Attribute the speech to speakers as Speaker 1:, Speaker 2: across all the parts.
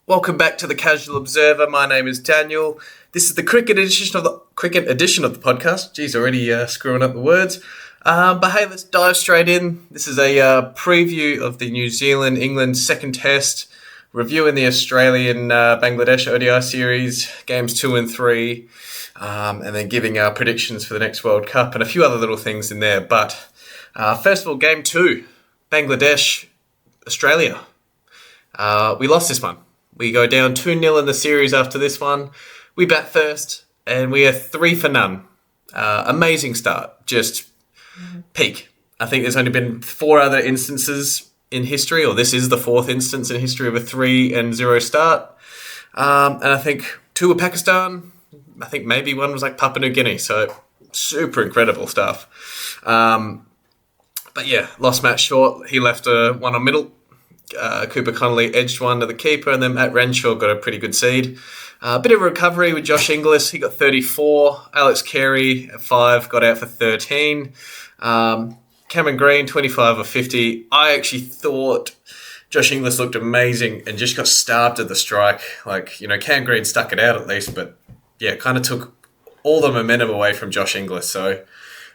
Speaker 1: Welcome back to the Casual Observer. My name is Daniel. This is the cricket edition of the podcast. Geez, already screwing up the words. But hey, let's dive straight in. This is a preview of the New Zealand-England second test, reviewing the Australian-Bangladesh ODI series, games 2 and 3, and then giving our predictions for the next World Cup and a few other little things in there. But first of all, game 2, Bangladesh, Australia. We lost this one. We go down 2-0 in the series after this one. We bat first, and we are 3 for none. Amazing start. Just peak. I think there's only been 4 other instances in history, or this is the 4th instance in history of a 3-0 start. And I think 2 were Pakistan. I think maybe 1 was like Papua New Guinea. So super incredible stuff. But yeah, lost Matt Short. He left 1 on middle. Cooper Connolly edged 1 to the keeper, and then Matt Renshaw got a pretty good seed. A bit of a recovery with Josh Inglis. He got 34. Alex Carey at 5 got out for 13. Cameron Green, 25 of 50. I actually thought Josh Inglis looked amazing and just got starved at the strike. Cam Green stuck it out at least, but yeah, kind of took all the momentum away from Josh Inglis. So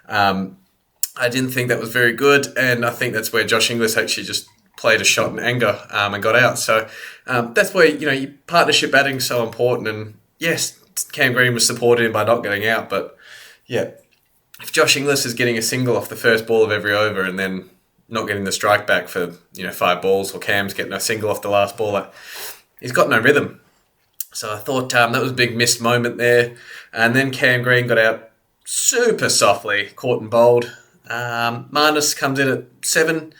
Speaker 1: I didn't think that was very good, and I think that's where Josh Inglis actually just played a shot in anger and got out. So that's where, your partnership batting is so important. And yes, Cam Green was supported him by not getting out. But yeah, if Josh Inglis is getting a single off the first ball of every over and then not getting the strike back for, 5 balls, or Cam's getting a single off the last ball, he's got no rhythm. So I thought that was a big missed moment there. And then Cam Green got out super softly, caught and bowled. Marnus comes in at 7.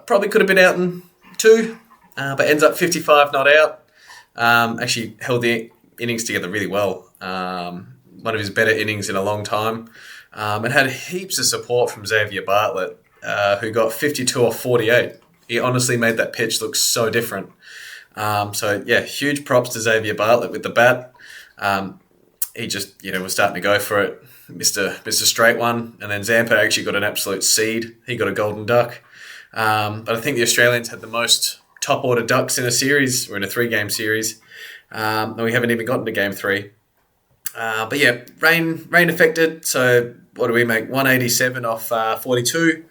Speaker 1: Probably could have been out in 2, but ends up 55 not out. Actually held the innings together really well. One of his better innings in a long time. And had heaps of support from Xavier Bartlett, who got 52 off 48. He honestly made that pitch look so different. So yeah, huge props to Xavier Bartlett with the bat. He just, was starting to go for it. Mr. Straight One. And then Zampa actually got an absolute seed. He got a golden duck. But I think the Australians had the most top-order ducks in a series. We're in a 3-game series. And we haven't even gotten to game 3. But yeah, rain affected. So what do we make? 187 off 42.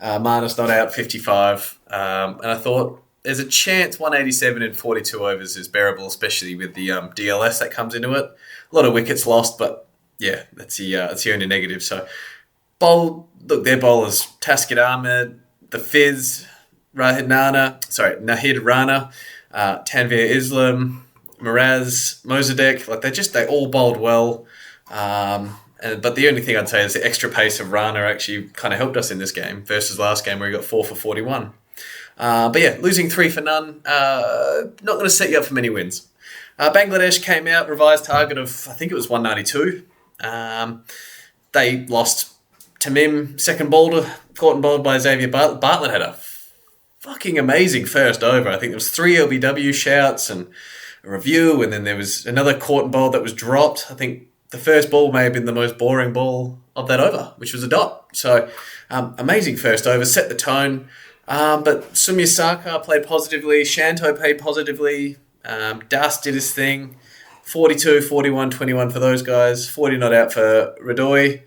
Speaker 1: Marnus not out, 55. And I thought there's a chance 187 in 42 overs is bearable, especially with the DLS that comes into it. A lot of wickets lost, but yeah, that's the only negative. So their bowlers, Taskit Ahmed, the Fizz, Nahid Rana, Tanvir Islam, Miraz, Mozadek, they all bowled well. But the only thing I'd say is the extra pace of Rana actually kind of helped us in this game versus last game where he got 4 for 41. But yeah, losing 3 for none, not going to set you up for many wins. Bangladesh came out, revised target of, I think it was 192. They lost Tamim, second bowler, caught and bowled by Xavier Bartlett. Bartlett had a fucking amazing first over. I think there was 3 LBW shouts and a review, and then there was another caught and bowled that was dropped. I think the first ball may have been the most boring ball of that over, which was a dot. So amazing first over, set the tone. But Sumya Sarkar played positively. Shanto played positively. Das did his thing. 42, 41, 21 for those guys. 40 not out for Radoy.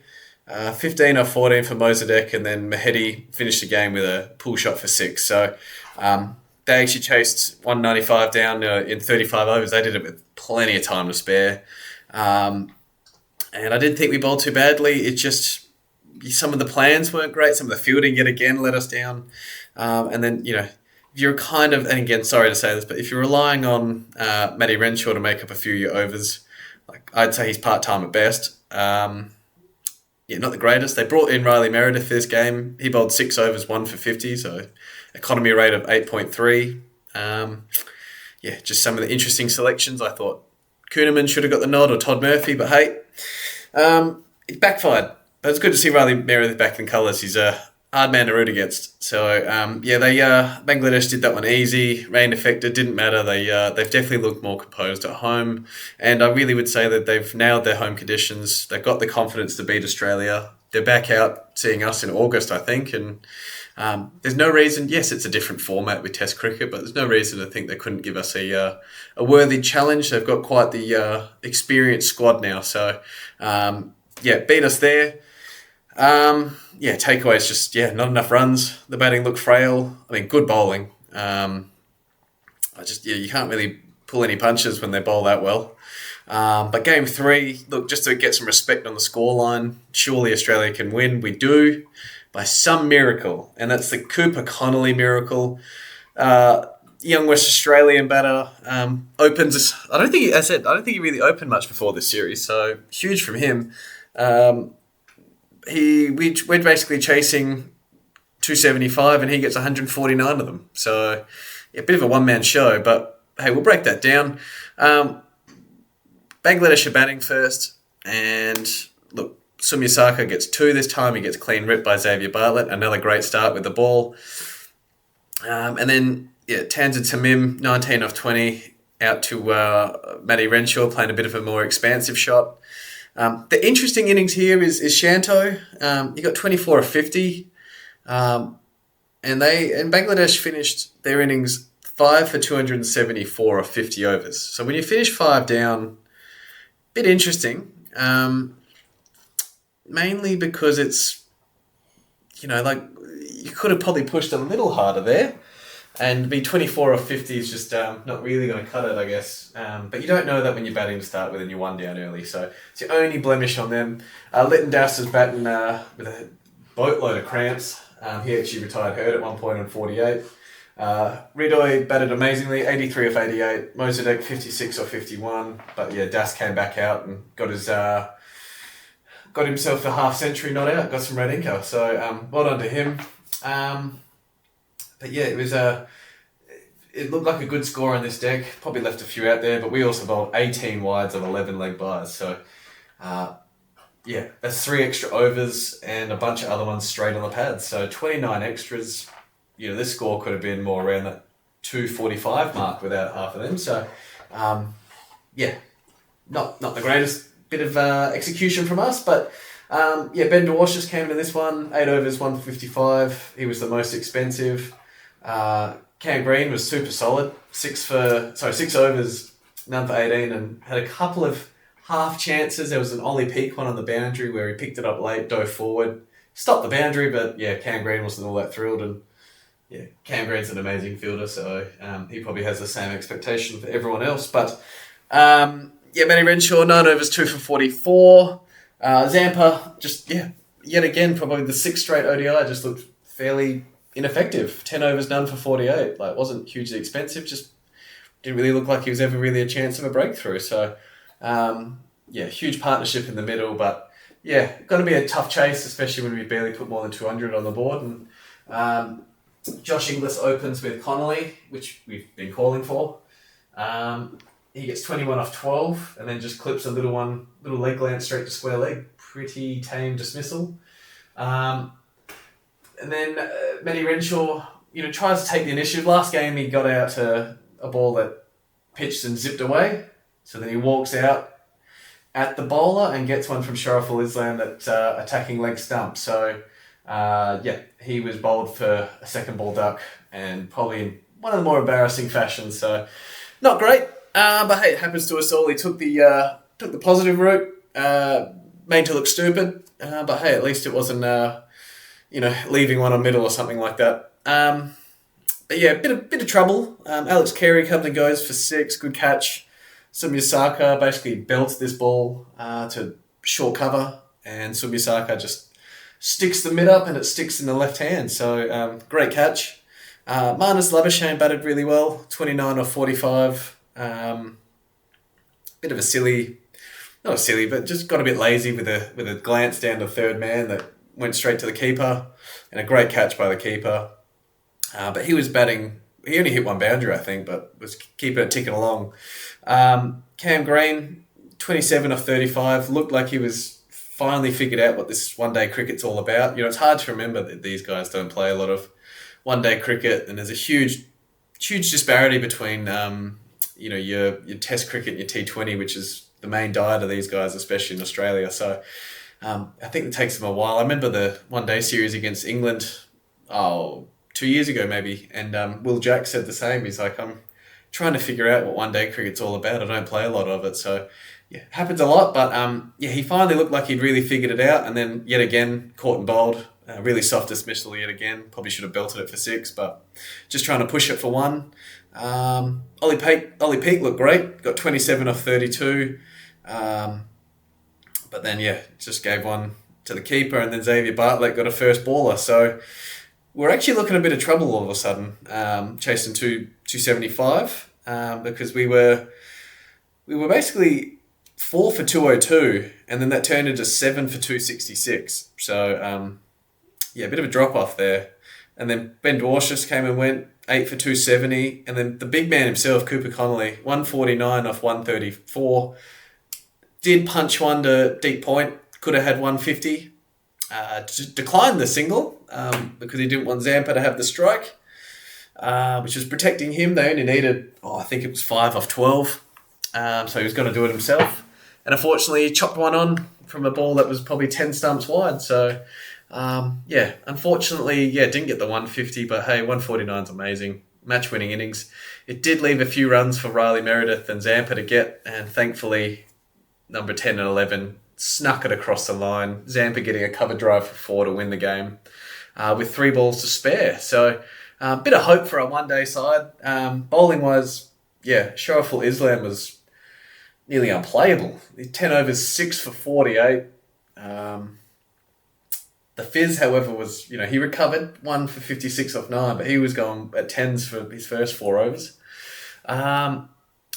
Speaker 1: 15 off 14 for Mozadek. And then Mahedi finished the game with a pull shot for 6. So they actually chased 195 down in 35 overs. They did it with plenty of time to spare. And I didn't think we bowled too badly. It just, some of the plans weren't great. Some of the fielding yet again let us down. And then, if you're kind of, and again, sorry to say this, but if you're relying on Matty Renshaw to make up a few of your overs, I'd say he's part-time at best. Not the greatest. They brought in Riley Meredith this game. He bowled 6 overs, 1 for 50, so economy rate of 8.3. Just some of the interesting selections. I thought Kuhneman should have got the nod, or Todd Murphy, but hey, it backfired. But it's good to see Riley Meredith back in colours. He's a hard man to root against. So, Bangladesh did that one easy. Rain affected, didn't matter. They've definitely looked more composed at home. And I really would say that they've nailed their home conditions. They've got the confidence to beat Australia. they're back out seeing us in August, I think, and there's no reason. Yes, it's a different format with Test cricket, but there's no reason to think they couldn't give us a worthy challenge. They've got quite the experienced squad now, so beat us there. Takeaways just not enough runs. The batting looked frail. I mean, good bowling. You can't really pull any punches when they bowl that well. But game 3, look, just to get some respect on the scoreline, surely Australia can win. We do, by some miracle, and that's the Connolly miracle. Young West Australian batter opens. I don't think he really opened much before this series, so huge from him. We're basically chasing 275, and he gets 149 of them. So a bit of a one-man show, but hey, we'll break that down. Bangladesh are batting first, and look, Sumyasaka gets 2 this time. He gets clean ripped by Xavier Bartlett. Another great start with the ball. And then, Tanzan Tamim, 19 off 20, out to Matty Renshaw, playing a bit of a more expansive shot. The interesting innings here is Shanto. He got 24 of 50. And Bangladesh finished their innings 5 for 274 of 50 overs. So when you finish 5 down, bit interesting, mainly because it's, you could have probably pushed a little harder there, and be 24 or 50 is just not really going to cut it, I guess. But you don't know that when you're batting to start with and you're 1 down early, so it's the only blemish on them. Lytton Das is batting with a boatload of cramps. He actually retired hurt at one point on 48. Ridoy batted amazingly, 83 of 88. Mozadek 56 or 51. But Das came back out and got himself a half century not out. Got some red inker. So well done to him. It looked like a good score on this deck. Probably left a few out there, but we also bowled 18 wides of 11 leg bars. So that's 3 extra overs and a bunch of other ones straight on the pads. So 29 extras. This score could have been more around that 245 mark without half of them. So, not the greatest bit of execution from us. But, Ben DeWash just came into this one, 8 overs, 155. He was the most expensive. Cam Green was super solid, 6 overs, none for 18, and had a couple of half chances. There was an Ollie Peak one on the boundary where he picked it up late, dove forward, stopped the boundary, but Cam Green wasn't all that thrilled. And Cam Green's an amazing fielder, so he probably has the same expectation for everyone else. But Matty Renshaw, 9 overs, 2 for 44. Zampa, yet again, probably the 6th straight ODI, just looked fairly ineffective. 10 overs, none for 48. Wasn't hugely expensive, just didn't really look like he was ever really a chance of a breakthrough. So, huge partnership in the middle, but going to be a tough chase, especially when we barely put more than 200 on the board. And Josh Inglis opens with Connolly, which we've been calling for. He gets 21 off 12 and then just clips a little leg glance straight to square leg. Pretty tame dismissal. And then Matty Renshaw, tries to take the initiative. Last game he got out to a ball that pitched and zipped away. So then he walks out at the bowler and gets one from Sharaful Islam that's attacking leg stump. So he was bowled for a second ball duck and probably in one of the more embarrassing fashions. So not great, but hey, it happens to us all. He took the positive route, made to look stupid, but hey, at least it wasn't leaving one on middle or something like that. Bit of trouble. Alex Carey comes and goes for 6, good catch. Sumyasaka basically belts this ball to short cover, and Sumyasaka just sticks the mid up and it sticks in the left hand. So great catch. Marnus Labuschagne batted really well, 29 or 45. Bit of not a silly, but just got a bit lazy with a glance down to third man that went straight to the keeper, and a great catch by the keeper. But he was batting. He only hit one boundary, I think, but was keeping it ticking along. Cam Green, 27 of 35, looked like he was finally figured out what this one-day cricket's all about. It's hard to remember that these guys don't play a lot of one-day cricket, and there's a huge disparity between your Test cricket and your T20, which is the main diet of these guys, especially in Australia. So I think it takes them a while. I remember the one-day series against England, 2 years ago maybe, and Will Jack said the same. He's like, I'm trying to figure out what one-day cricket's all about. I don't play a lot of it, so yeah, happens a lot. But he finally looked like he'd really figured it out, and then yet again caught and bowled. Really soft dismissal yet again. Probably should have belted it for 6, but just trying to push it for 1. Ollie Peake looked great. Got 27 off 32. But then, just gave one to the keeper, and then Xavier Bartlett got a first baller. So we're actually looking a bit of trouble all of a sudden, chasing 275, because we were basically 4 for 202, and then that turned into 7 for 266. So, a bit of a drop-off there. And then Ben Dwarshuis came and went, 8 for 270, and then the big man himself, Cooper Connolly, 149 off 134. Did punch one to deep point, could have had 150. Declined the single because he didn't want Zampa to have the strike, which was protecting him. They only needed, I think it was 5 off 12, so he was going to do it himself. And unfortunately, he chopped one on from a ball that was probably 10 stumps wide. So, unfortunately, didn't get the 150, but hey, 149 is amazing. Match-winning innings. It did leave a few runs for Riley Meredith and Zampa to get, and thankfully, number 10 and 11 snuck it across the line. Zampa getting a cover drive for 4 to win the game with 3 balls to spare. So a bit of hope for our one-day side. Bowling-wise, Sharaful Islam was nearly unplayable. 10 overs, 6 for 48. The Fizz, however, was, he recovered 1 for 56 off 9, but he was going at 10s for his first 4 overs.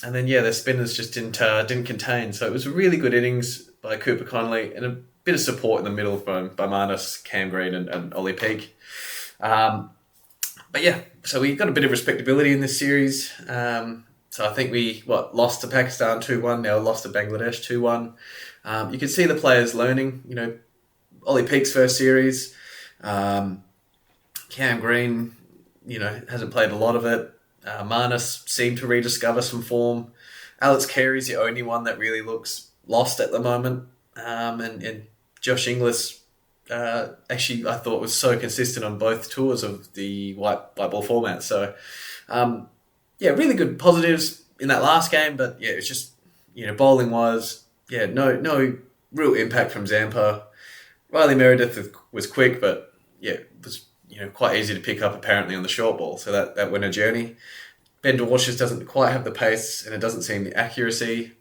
Speaker 1: And then, the spinners just didn't contain. So it was a really good innings by Cooper Connolly and a bit of support in the middle by Marnus, Cam Green and Ollie Peake. So we got a bit of respectability in this series. So I think we lost to Pakistan 2-1, now lost to Bangladesh 2-1. You can see the players learning, Ollie Peake's first series. Cam Green, hasn't played a lot of it. Marnus seemed to rediscover some form. Alex Carey's the only one that really looks lost at the moment. And Josh Inglis, actually, I thought was so consistent on both tours of the white ball format. So, really good positives in that last game. But, it's just, bowling-wise, no real impact from Zampa. Riley Meredith was quick, but, it was quite easy to pick up apparently on the short ball. So that went a journey. Ben Dwarshuis doesn't quite have the pace and it doesn't seem the accuracy.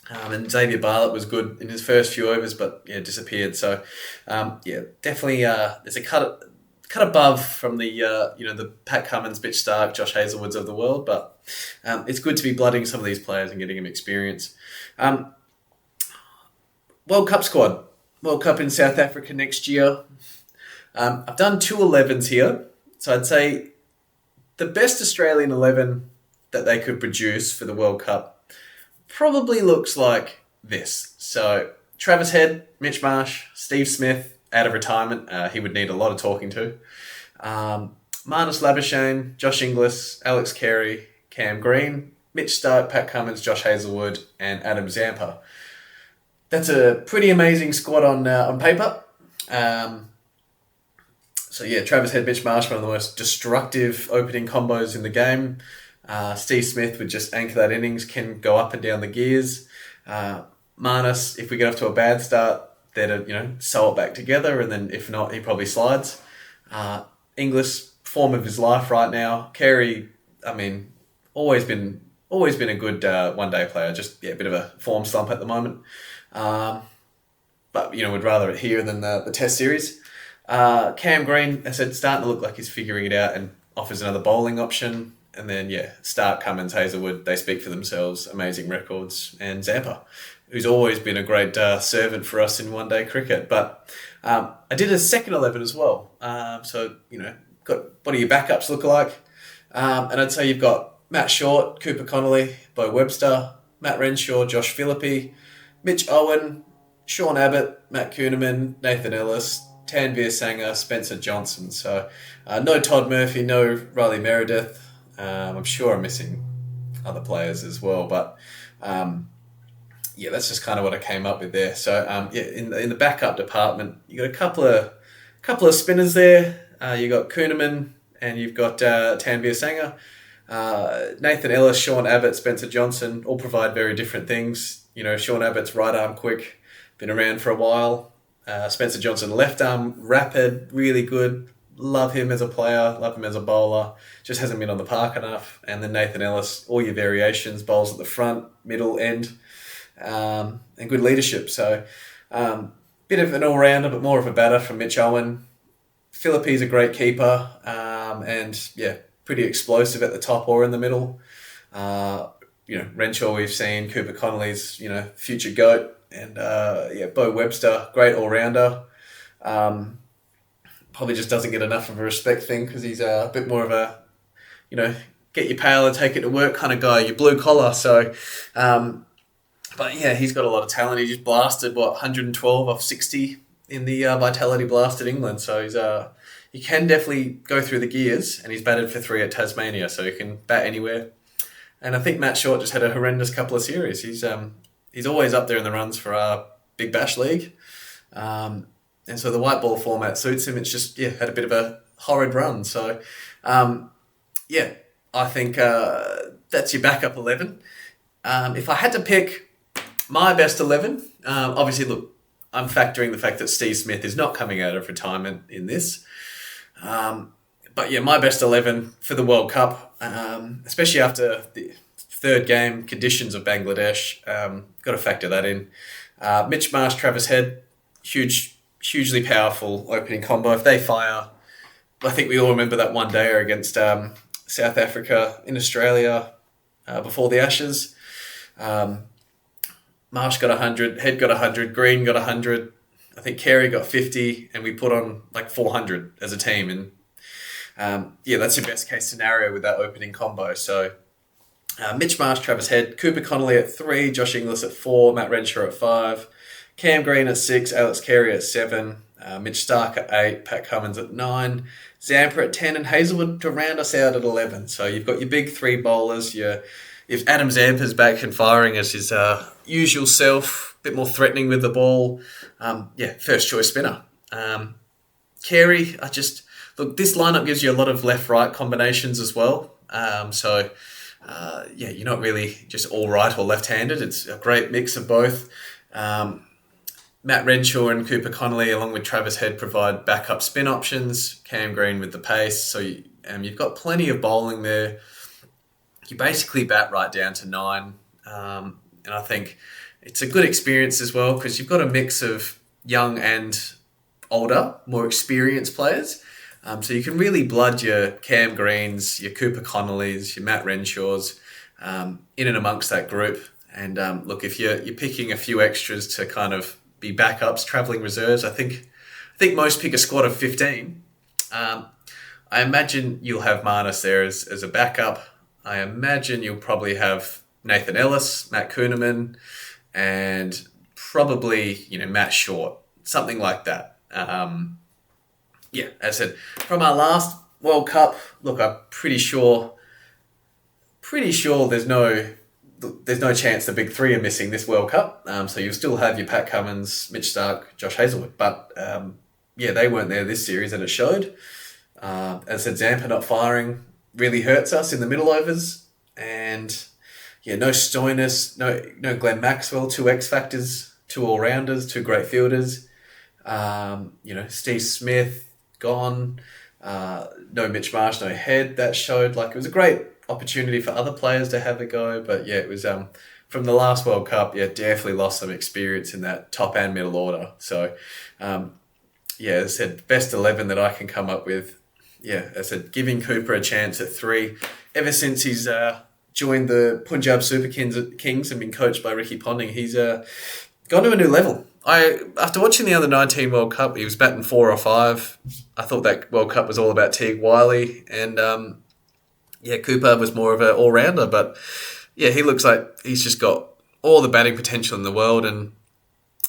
Speaker 1: And Xavier Bartlett was good in his first few overs, but disappeared. So definitely there's a cut above from the the Pat Cummins, Mitch Stark, Josh Hazlewoods of the world. But it's good to be blooding some of these players and getting them experience. World Cup squad. World Cup in South Africa next year. I've done 2 11s here. So I'd say the best Australian 11 that they could produce for the World Cup probably looks like this. So Travis Head, Mitch Marsh, Steve Smith, out of retirement. He would need a lot of talking to. Marnus Labuschagne, Josh Inglis, Alex Carey, Cam Green, Mitch Stark, Pat Cummins, Josh Hazlewood, and Adam Zampa. That's a pretty amazing squad on paper. Travis Head, Mitch Marsh, one of the most destructive opening combos in the game. Steve Smith would just anchor that innings, can go up and down the gears. Marnus, if we get off to a bad start, they're to, sew it back together, and then if not, he probably slides. Inglis, form of his life right now. Carey, always been a good one-day player, just a bit of a form slump at the moment. But would rather it here than the Test series. Cam Green, I said, starting to look like he's figuring it out and offers another bowling option. And then, Stark, Cummins, Hazlewood, they speak for themselves. Amazing records. And Zampa, who's always been a great servant for us in one-day cricket. But I did a second 11 as well. Got what do your backups look like? And I'd say you've got Matt Short, Cooper Connolly, Bo Webster, Matt Renshaw, Josh Philippi, Mitch Owen, Sean Abbott, Matt Kuhneman, Nathan Ellis, Tanveer Sangha, Spencer Johnson. So no Todd Murphy, no Riley Meredith. I'm sure I'm missing other players as well. But yeah, that's just kind of what I came up with there. So yeah, in the backup department, you got a couple of spinners there. You got Kuhneman and you've got Tanvir Sanger. Nathan Ellis, Sean Abbott, Spencer Johnson all provide very different things. You know, Sean Abbott's right arm quick, been around for a while. Spencer Johnson, left arm rapid, really good. Love him as a player, love him as a bowler. Just hasn't been on the park enough. And then Nathan Ellis, all your variations, bowls at the front, middle, end, and good leadership. So, bit of an all-rounder, but more of a batter from Mitch Owen. Philippe's a great keeper, and yeah, pretty explosive at the top or in the middle. Renshaw we've seen, Cooper Connolly's, future GOAT, and Bo Webster, great all-rounder. Probably just doesn't get enough of a respect thing because he's a bit more of a, get your pail and take it to work kind of guy, your blue collar. So, but yeah, he's got a lot of talent. He just blasted, 112 off 60 in the Vitality Blast at England. So he can definitely go through the gears, and he's batted for 3 at Tasmania, so he can bat anywhere. And I think Matt Short just had a horrendous couple of series. He's always up there in the runs for our Big Bash League. And so the white ball format suits him. It's just, had a bit of a horrid run. So, I think that's your backup 11. If I had to pick my best 11, obviously, look, I'm factoring the fact that Steve Smith is not coming out of retirement in this. But yeah, my best 11 for the World Cup, especially after the third game conditions of Bangladesh, got to factor that in. Mitch Marsh, Travis Head, hugely powerful opening combo. If they fire, I think we all remember that one dayer against South Africa in Australia before the Ashes. Marsh got 100, Head got 100, Green got 100. I think Carey got 50, and we put on like 400 as a team. And that's your best case scenario with that opening combo. So Mitch Marsh, Travis Head, Cooper Connolly at 3, Josh Inglis at 4, Matt Renshaw at 5, Cam Green at 6, Alex Carey at 7, Mitch Stark at 8, Pat Cummins at 9, Zampa at 10, and Hazelwood to round us out at 11. So you've got your big 3 bowlers. If Adam Zampa's back and firing as his usual self, a bit more threatening with the ball, first choice spinner. Carey, this lineup gives you a lot of left-right combinations as well. You're not really just all right or left-handed. It's a great mix of both. Matt Renshaw and Cooper Connolly, along with Travis Head, provide backup spin options. Cam Green with the pace. So you've got plenty of bowling there. You basically bat right down to 9. And I think it's a good experience as well because you've got a mix of young and older, more experienced players. So you can really blood your Cam Greens, your Cooper Connollys, your Matt Renshaws in and amongst that group. And look, if you're picking a few extras to kind of be backups, travelling reserves, I think most pick a squad of 15. I imagine you'll have Marnus there as a backup. I imagine you'll probably have Nathan Ellis, Matt Kuhneman, and probably, Matt Short, something like that. As I said, from our last World Cup, look, I'm pretty sure there's no chance the big 3 are missing this World Cup. So you'll still have your Pat Cummins, Mitch Stark, Josh Hazelwood. But, they weren't there this series, and it showed. As I said, Zampa not firing really hurts us in the middle overs. And, no Stoinis, no Glenn Maxwell, 2 X-Factors, 2 all-rounders, 2 great fielders. Steve Smith, gone. No Mitch Marsh, no Head. That showed it was a great opportunity for other players to have a go. But, it was from the last World Cup, definitely lost some experience in that top and middle order. So, as I said, best 11 that I can come up with. As I said, giving Cooper a chance at 3. Ever since he's joined the Punjab Super Kings and been coached by Ricky Ponting, he's gone to a new level. After watching the under 19 World Cup, he was batting 4 or 5. I thought that World Cup was all about Teague Wiley, and Cooper was more of an all-rounder, but he looks like he's just got all the batting potential in the world, and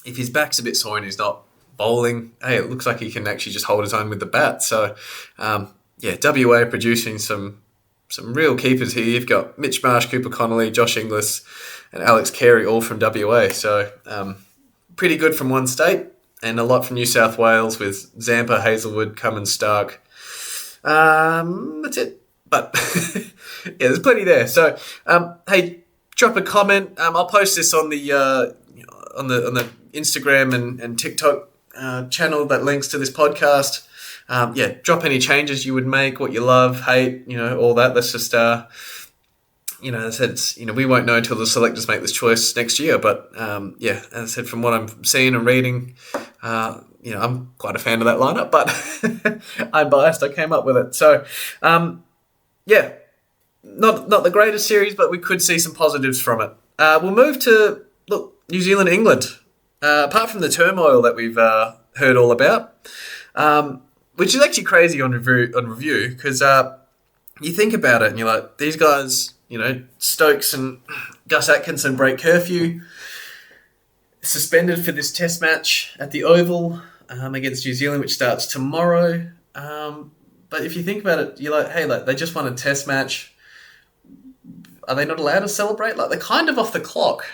Speaker 1: if his back's a bit sore and he's not bowling, it looks like he can actually just hold his own with the bat. So, WA producing some some real keepers here. You've got Mitch Marsh, Cooper Connolly, Josh Inglis, and Alex Carey, all from WA. So pretty good from one state, and a lot from New South Wales with Zampa, Hazelwood, Cummins, Stark. That's it. But yeah, there's plenty there. So hey, drop a comment. I'll post this on the Instagram and TikTok channel that links to this podcast. Drop any changes you would make, what you love, hate, all that. Let's just, as I said, we won't know until the selectors make this choice next year. But as I said, from what I'm seeing and reading, I'm quite a fan of that lineup, but I'm biased. I came up with it. So, not the greatest series, but we could see some positives from it. We'll move to, New Zealand, England. Apart from the turmoil that we've heard all about, which is actually crazy on review, because you think about it and you're like, these guys, Stokes and Gus Atkinson break curfew, suspended for this test match at the Oval against New Zealand, which starts tomorrow. But if you think about it, you're like, hey, they just won a test match. Are they not allowed to celebrate? They're kind of off the clock.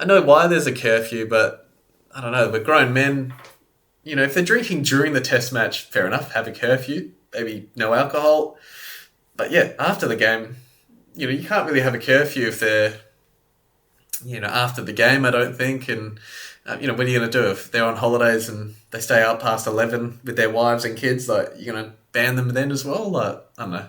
Speaker 1: I know why there's a curfew, but I don't know. We're grown men. If they're drinking during the test match, fair enough, have a curfew, maybe no alcohol. But yeah, after the game, you can't really have a curfew if they're, after the game, I don't think. And, what are you going to do if they're on holidays and they stay out past 11 with their wives and kids? You're going to ban them then as well? I don't know.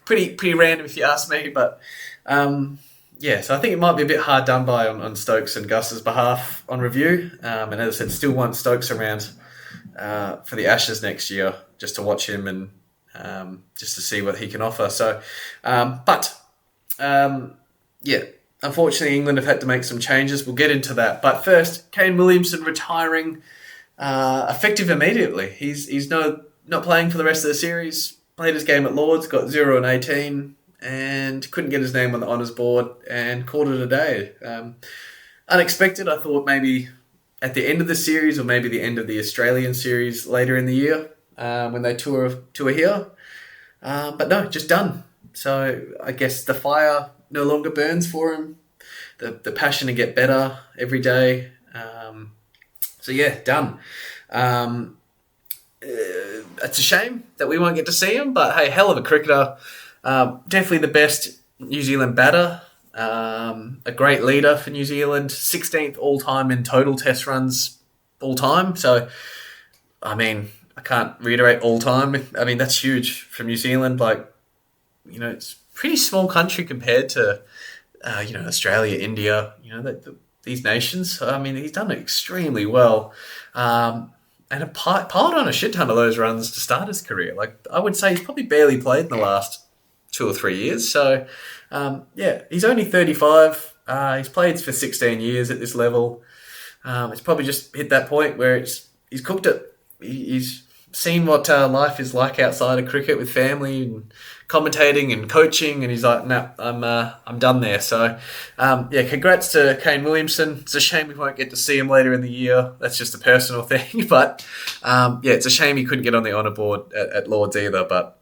Speaker 1: Pretty random if you ask me, but... so I think it might be a bit hard done by on Stokes and Gus's behalf on review. And as I said, still want Stokes around for the Ashes next year, just to watch him and just to see what he can offer. So, unfortunately, England have had to make some changes. We'll get into that. But first, Kane Williamson retiring effective immediately. He's not playing for the rest of the series. Played his game at Lords, got 0 and 18. And couldn't get his name on the honours board and called it a day. Unexpected. I thought maybe at the end of the series or maybe the end of the Australian series later in the year when they tour here. But no, just done. So I guess the fire no longer burns for him. The passion to get better every day. Done. It's a shame that we won't get to see him, but hey, hell of a cricketer. Definitely the best New Zealand batter, a great leader for New Zealand, 16th all-time in total test runs all-time. So, I can't reiterate all-time. That's huge from New Zealand. It's a pretty small country compared to, Australia, India, these nations. So, he's done it extremely well. And piled on a shit ton of those runs to start his career. I would say he's probably barely played in the last 2 or 3 years. So, he's only 35. He's played for 16 years at this level. It's probably just hit that point where he's cooked it. He's seen what life is like outside of cricket with family and commentating and coaching, and he's like, nah, I'm done there. So, congrats to Kane Williamson. It's a shame we won't get to see him later in the year. That's just a personal thing. But, it's a shame he couldn't get on the honour board at Lords either, but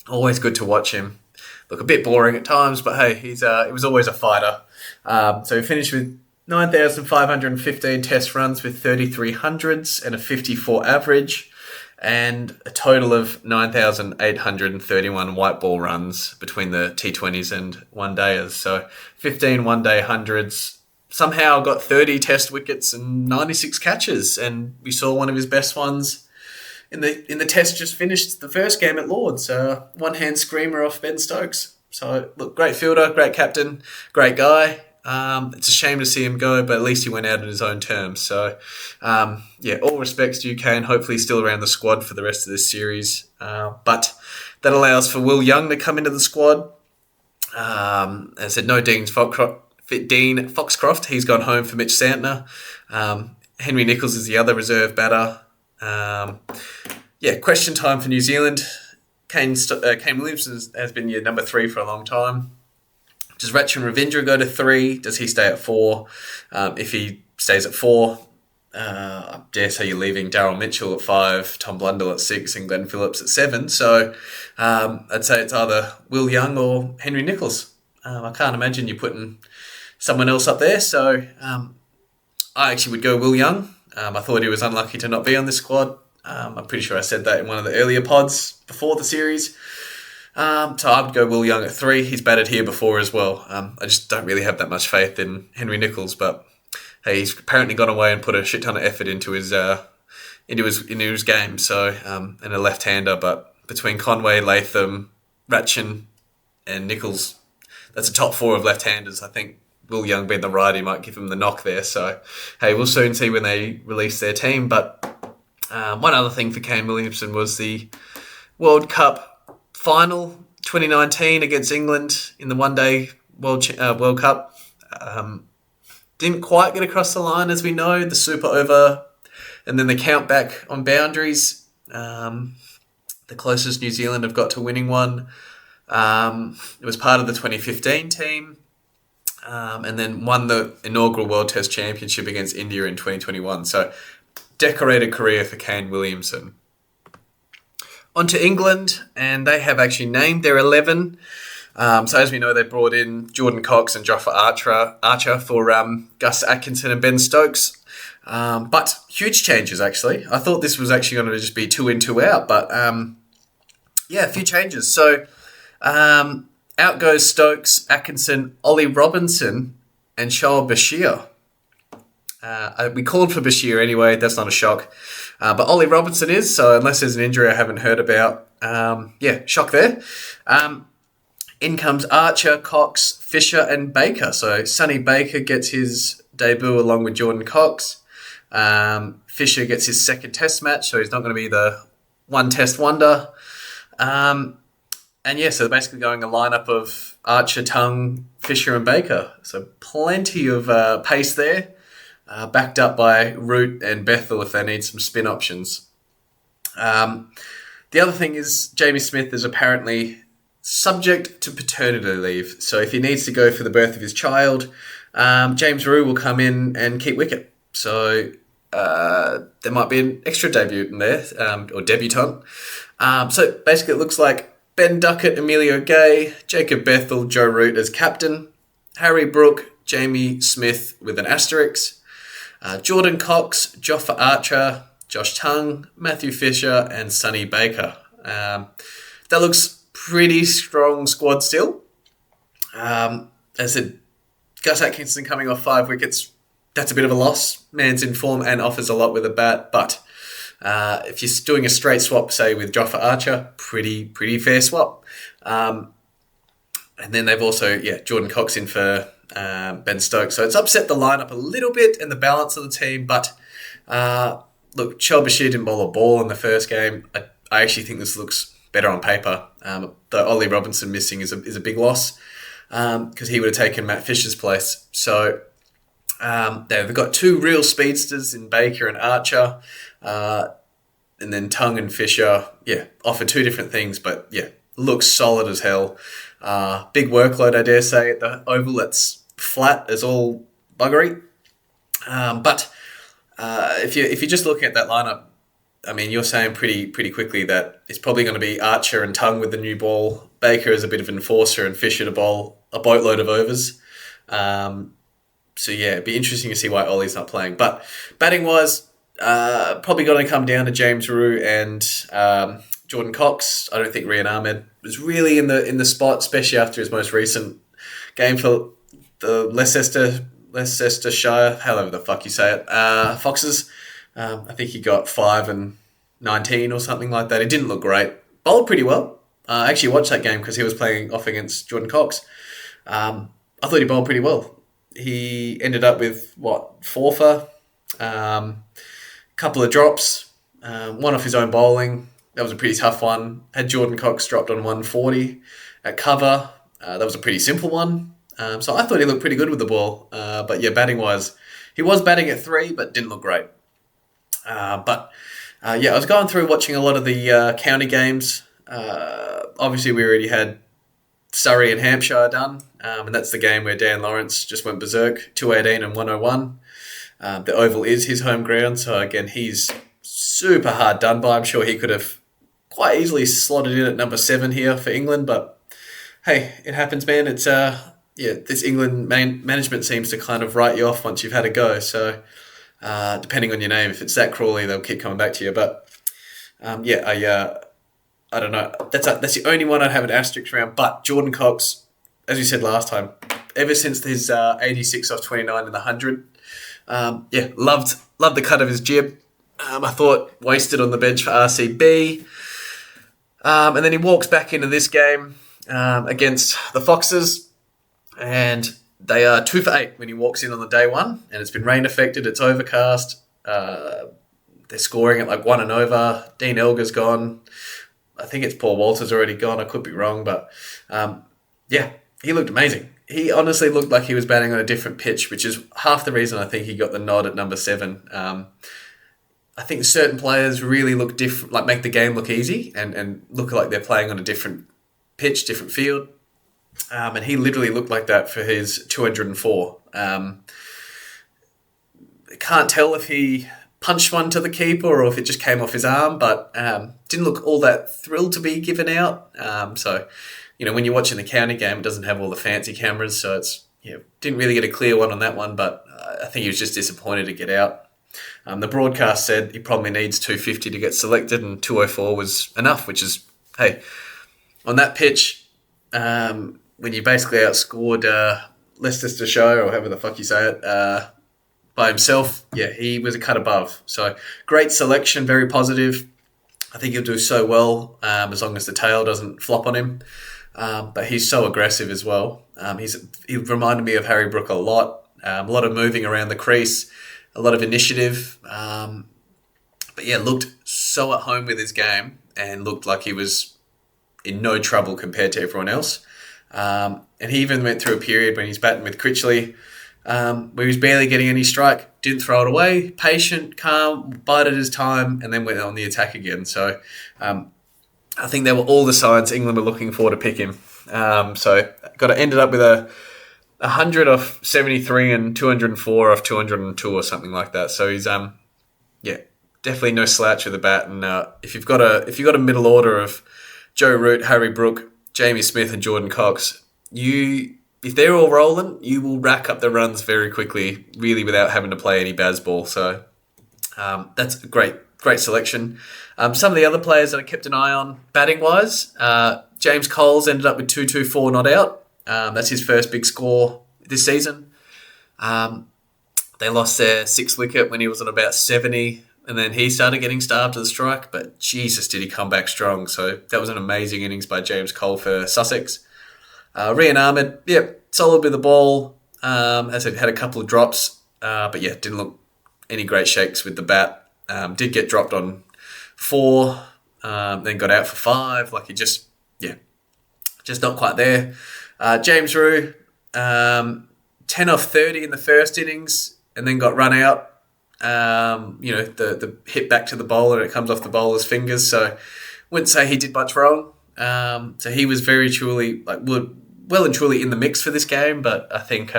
Speaker 1: always good to watch him. Look, a bit boring at times, but hey, he was always a fighter. So he finished with 9,515 test runs with 3,300s and a 54 average, and a total of 9,831 white ball runs between the T20s and one-dayers. So 15 one-day hundreds, somehow got 30 test wickets and 96 catches, and we saw one of his best ones in the test just finished the first game at Lords. One-hand screamer off Ben Stokes. So, look, great fielder, great captain, great guy. It's a shame to see him go, but at least he went out on his own terms. So, all respects to you, Kane. Hopefully he's still around the squad for the rest of this series. But that allows for Will Young to come into the squad. As I said, no Dean Foxcroft. He's gone home for Mitch Santner. Henry Nicholls is the other reserve batter. Question time for New Zealand. Kane Williamson has been your number 3 for a long time. Does Rachin Ravindra go to 3? Does he stay at 4? If he stays at 4, I dare say you're leaving Daryl Mitchell at 5, Tom Blundell at 6, and Glenn Phillips at 7. So I'd say it's either Will Young or Henry Nicholls. I can't imagine you putting someone else up there. So I actually would go Will Young. I thought he was unlucky to not be on this squad. I'm pretty sure I said that in one of the earlier pods before the series. So I would go Will Young at 3. He's batted here before as well. I just don't really have that much faith in Henry Nicholls, but hey, he's apparently gone away and put a shit ton of effort into his game. So and a left-hander, but between Conway, Latham, Ratchin, and Nicholls, that's a top 4 of left-handers. I think Will Young being the righty might give him the knock there. So hey, we'll soon see when they release their team. But one other thing for Kane Williamson was the World Cup final 2019 against England in the one-day World Cup. Didn't quite get across the line, as we know, the super over and then the count back on boundaries. The closest New Zealand have got to winning one. It was part of the 2015 team, and then won the inaugural World Test Championship against India in 2021. So decorated career for Kane Williamson. On to England, and they have actually named their 11. So as we know, they brought in Jordan Cox and Jofra Archer for Gus Atkinson and Ben Stokes. But huge changes, actually. I thought this was actually going to just be 2 in, 2 out, but a few changes. So out goes Stokes, Atkinson, Ollie Robinson, and Shoaib Bashir. We called for Bashir anyway, that's not a shock. But Ollie Robinson is, so unless there's an injury I haven't heard about, shock there. In comes Archer, Cox, Fisher, and Baker. So Sonny Baker gets his debut along with Jordan Cox. Fisher gets his second test match, so he's not going to be the one test wonder. So they're basically going a lineup of Archer, Tongue, Fisher, and Baker. So plenty of pace there. Backed up by Root and Bethel if they need some spin options. The other thing is Jamie Smith is apparently subject to paternity leave. So if he needs to go for the birth of his child, James Rue will come in and keep wicket. So there might be an extra debut in there, or debutant. So basically it looks like Ben Duckett, Emilio Gay, Jacob Bethel, Joe Root as captain, Harry Brook, Jamie Smith with an asterisk, Jordan Cox, Jofra Archer, Josh Tongue, Matthew Fisher, and Sonny Baker. That looks pretty strong squad still. As I said, Gus Atkinson coming off 5 wickets, that's a bit of a loss. Man's in form and offers a lot with a bat, but if you're doing a straight swap, say with Jofra Archer, pretty fair swap. And then they've also, Jordan Cox in for Ben Stokes. So it's upset the lineup a little bit and the balance of the team, but look, Shoaib Bashir didn't bowl a ball in the first game. I actually think this looks better on paper. The Ollie Robinson missing is a big loss because he would have taken Matt Fisher's place. So they've got 2 real speedsters in Baker and Archer, and then Tongue and Fisher, offer 2 different things, but looks solid as hell. Big workload, I dare say, at the Oval. That's flat as all buggery. But if you're just looking at that lineup, I mean, you're saying pretty quickly that it's probably going to be Archer and Tongue with the new ball, Baker as a bit of an enforcer, and Fisher to bowl a boatload of overs. It'd be interesting to see why Ollie's not playing. But batting-wise, probably going to come down to James Rue and Jordan Cox. I don't think Rian Ahmed was really in the spot, especially after his most recent game for the Leicestershire, however the fuck you say it, Foxes. I think he got 5 and 19 or something like that. It didn't look great. Bowled pretty well. I actually watched that game because he was playing off against Jordan Cox. I thought he bowled pretty well. He ended up with, 4 for, couple of drops, one off his own bowling. That was a pretty tough one. Had Jordan Cox dropped on 140 at cover. That was a pretty simple one. So I thought he looked pretty good with the ball. But batting-wise, he was batting at 3, but didn't look great. I was going through watching a lot of the county games. Obviously, we already had Surrey and Hampshire done, and that's the game where Dan Lawrence just went berserk, 218 and 101. The Oval is his home ground, so again, he's super hard done by. I'm sure he could have quite easily slotted in at number 7 here for England, but hey, it happens, man. It's this England management seems to kind of write you off once you've had a go. So depending on your name, if it's Zach Crawley, they'll keep coming back to you. But I don't know. That's the only one I'd have an asterisk around. But Jordan Cox, as we said last time, ever since his 86 off 29 in the 100, loved the cut of his jib. I thought wasted on the bench for RCB. And then he walks back into this game against the Foxes, and they are 2 for 8 when he walks in on the day one, and it's been rain affected, it's overcast. They're scoring at like 1 and over. Dean Elgar's gone. I think it's Paul Walter's already gone. I could be wrong, but he looked amazing. He honestly looked like he was batting on a different pitch, which is half the reason I think he got the nod at number 7. I think certain players really look different, like make the game look easy and look like they're playing on a different pitch, different field. And he literally looked like that for his 204. I can't tell if he punched one to the keeper or if it just came off his arm, but didn't look all that thrilled to be given out. So, when you're watching the county game, it doesn't have all the fancy cameras, so it's didn't really get a clear one on that one, but I think he was just disappointed to get out. The broadcast said he probably needs 250 to get selected, and 204 was enough, which is, hey, on that pitch, when you basically outscored Leicester Show, or however the fuck you say it, by himself, he was a cut above. So great selection, very positive. I think he'll do so well as long as the tail doesn't flop on him. But he's so aggressive as well. He reminded me of Harry Brook a lot of moving around the crease, a lot of initiative. But looked so at home with his game and looked like he was in no trouble compared to everyone else. And he even went through a period when he's batting with Critchley, where he was barely getting any strike, didn't throw it away, patient, calm, bided his time, and then went on the attack again. So I think there were all the signs England were looking for to pick him. Ended up with a 100 off 73 and 204 off 202 or something like that. So he's definitely no slouch with the bat. And if you've got a middle order of Joe Root, Harry Brook, Jamie Smith, and Jordan Cox, if they're all rolling, you will rack up the runs very quickly, really without having to play any baseball. So that's a great selection. Some of the other players that I kept an eye on batting wise, James Coles ended up with 224 not out. That's his first big score this season. They lost their 6th wicket when he was on about 70, and then he started getting starved to the strike, but Jesus, did he come back strong. So that was an amazing innings by James Cole for Sussex. Rian Ahmed, solid with the ball. As I had a couple of drops, but didn't look any great shakes with the bat. Did get dropped on 4, then got out for 5. Like he just not quite there. James Rue, 10 off 30 in the first innings, and then got run out. The hit back to the bowler and it comes off the bowler's fingers. So wouldn't say he did much wrong. So he was very truly well and truly in the mix for this game. But I think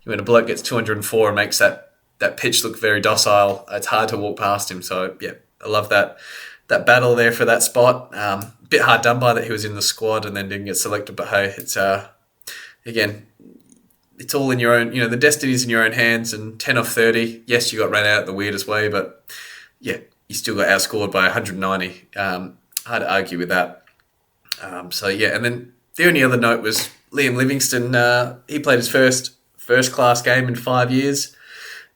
Speaker 1: when a bloke gets 204 and makes that pitch look very docile, it's hard to walk past him. So I love that battle there for that spot. Bit hard done by that he was in the squad and then didn't get selected. But hey, it's again, it's all in your own, the destiny's in your own hands. And 10 off 30, yes, you got run out the weirdest way, but you still got outscored by 190. Hard to argue with that. And then the only other note was Liam Livingstone. He played his first class game in 5 years.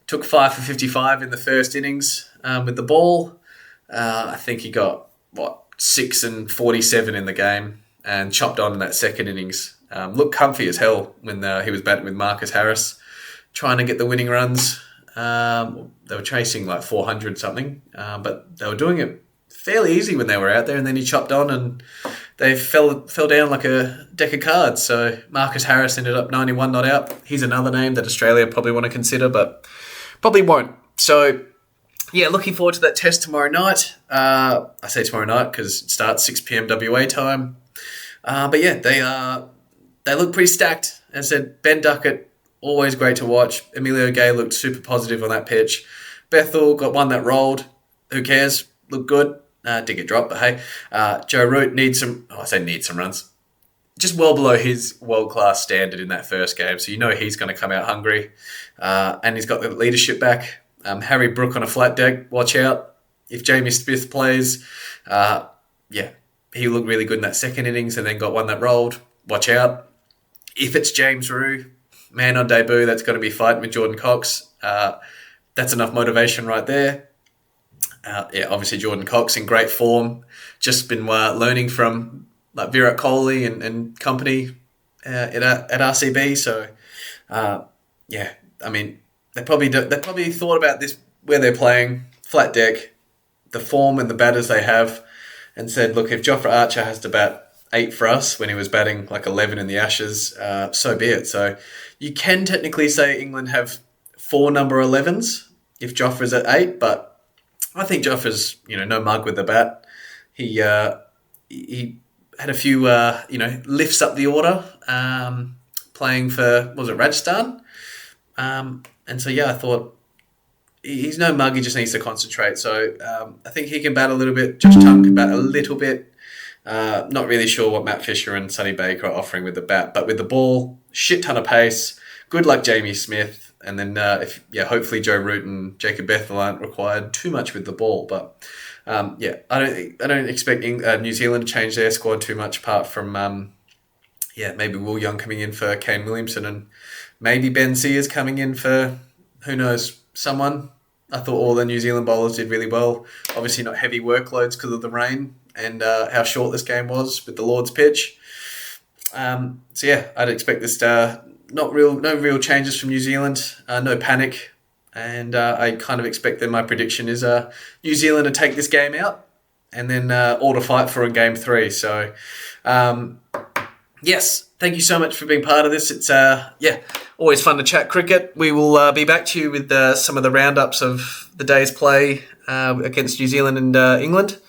Speaker 1: Took 5 for 55 in the first innings with the ball. I think he got 6 and 47 in the game and chopped on in that second innings. Looked comfy as hell when he was batting with Marcus Harris, trying to get the winning runs. They were chasing like 400 something, but they were doing it fairly easy when they were out there. And then he chopped on and they fell down like a deck of cards. So Marcus Harris ended up 91 not out. He's another name that Australia probably want to consider, but probably won't. So looking forward to that test tomorrow night. I say tomorrow night because it starts 6 p.m. WA time. They look pretty stacked. As I said, Ben Duckett always great to watch. Emilio Gay looked super positive on that pitch. Bethel got one that rolled. Who cares? Looked good. Did get dropped, but hey. Joe Root needs some runs. Just well below his world-class standard in that first game. So you know he's going to come out hungry. And he's got the leadership back. Harry Brook on a flat deck. Watch out. If Jamie Smith plays, he looked really good in that second innings and then got one that rolled. Watch out. If it's James Rue, man on debut, that's going to be fighting with Jordan Cox. That's enough motivation right there. Obviously Jordan Cox in great form. Just been learning from like Virat Kohli and company at RCB. So, I mean, they probably thought about this where they're playing, flat deck, the form and the batters they have, and said, look, if Jofra Archer has to bat 8 for us when he was batting like 11 in the Ashes, so be it. So you can technically say England have 4 number 11s if Jofra's at 8, but I think Jofra's, no mug with the bat. He had a few, lifts up the order playing for, was it Rajasthan? And so, I thought he's no mug, he just needs to concentrate. So I think he can bat a little bit. Josh Tongue can bat a little bit. Not really sure what Matt Fisher and Sonny Baker are offering with the bat, but with the ball, shit ton of pace. Good luck, Jamie Smith. And then, hopefully Joe Root and Jacob Bethel aren't required too much with the ball. But I don't expect New Zealand to change their squad too much, apart from maybe Will Young coming in for Kane Williamson, and maybe Ben Sears coming in for who knows, someone. I thought all the New Zealand bowlers did really well. Obviously not heavy workloads because of the rain and how short this game was with the Lord's pitch. I'd expect this no real changes from New Zealand, no panic, and I kind of expect that my prediction is New Zealand to take this game out and then all to fight for in Game 3. So, yes, thank you so much for being part of this. It's always fun to chat cricket. We will be back to you with some of the roundups of the day's play against New Zealand and England.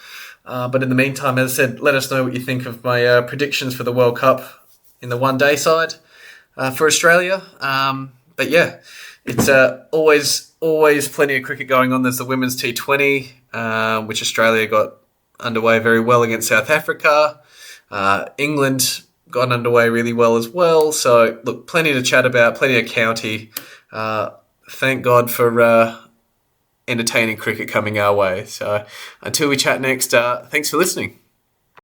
Speaker 1: But in the meantime, as I said, let us know what you think of my predictions for the World Cup in the one-day side for Australia. It's always plenty of cricket going on. There's the Women's T20, which Australia got underway very well against South Africa. England got underway really well as well. So, look, plenty to chat about, plenty of county. Thank God for entertaining cricket coming our way. So, until we chat next, thanks for listening.